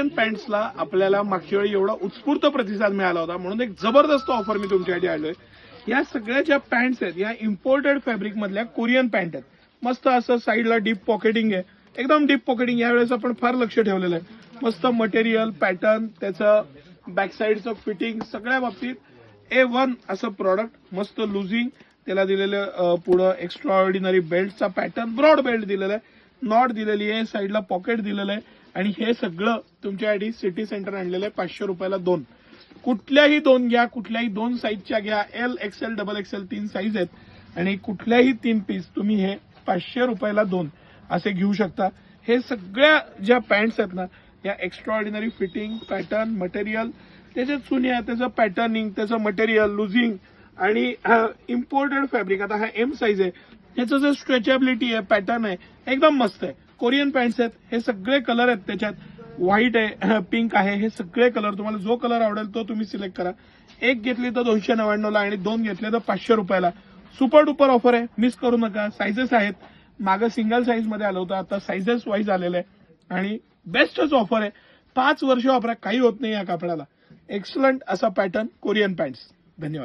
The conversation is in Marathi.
फॅशन पॅन्ट्सला आपल्याला मागच्या वेळी एवढा उत्स्फूर्त प्रतिसाद मिळाला होता, म्हणून एक जबरदस्त ऑफर मी तुमच्यासाठी आणलोय. या सगळ्या ज्या पॅन्ट्स आहेत या इम्पोर्टेड फॅब्रिक मधल्या कोरियन पॅन्ट आहेत. मस्त असं साईडला डीप पॉकेटिंग आहे, एकदम डीप पॉकेटिंग. यावेळेस आपण फार लक्ष ठेवलेलं आहे. मस्त मटेरियल, पॅटर्न, त्याचं बॅक साईडचं फिटिंग, सगळ्या बाबतीत A1 असं प्रॉडक्ट. मस्त लुझिंग, त्याला दिलेलं पुढं एक्स्ट्रा ऑर्डिनरी बेल्टचा पॅटर्न, ब्रॉड बेल्ट दिलेला आहे, नॉट दिलेली आहे, साईडला पॉकेट दिलेलं आहे. आणि हे सगळं तुमच्यासाठी सिटी सेंटर आणलेलं आहे. 500 रुपयाला 2. कुठल्याही 2 घ्या, कुठल्याही 2 साईजच्या घ्या. L, XL, XXL 3 साईज आहेत आणि कुठल्याही 3 पीस तुम्ही हे 500 रुपयाला 2 असे घेऊ शकता. हे सगळ्या ज्या पॅन्ट्स आहेत ना, या extra ordinary fitting, pattern, material, त्याच्यात सुन्या, त्याचं पॅटर्निंग, त्याचं मटेरियल, लुझिंग आणि इम्पोर्टेड फॅब्रिक. आता हा M साईज आहे, ह्याचं जे स्ट्रेचेबिलिटी आहे, पॅटर्न आहे, एकदम मस्त आहे. कोरियन पॅन्ट्स आहेत, हे सगळे कलर आहेत त्याच्यात. व्हाईट आहे, पिंक आहे, हे सगळे कलर. तुम्हाला जो कलर आवडेल तो तुम्ही सिलेक्ट करा. एक घेतली तर 299ला आणि 2 घेतले तर 500 रुपयाला. सुपर डुपर ऑफर आहे, मिस करू नका. साईजेस आहेत, मागं सिंगल साईज मध्ये आलं होतं, आता साईजेस वाईज आलेलं आहे आणि बेस्टच ऑफर आहे. 5 वर्ष वापरा, काही होत नाही या कापडाला. एक्सलंट असा पॅटर्न, कोरियन पॅन्ट्स. धन्यवाद.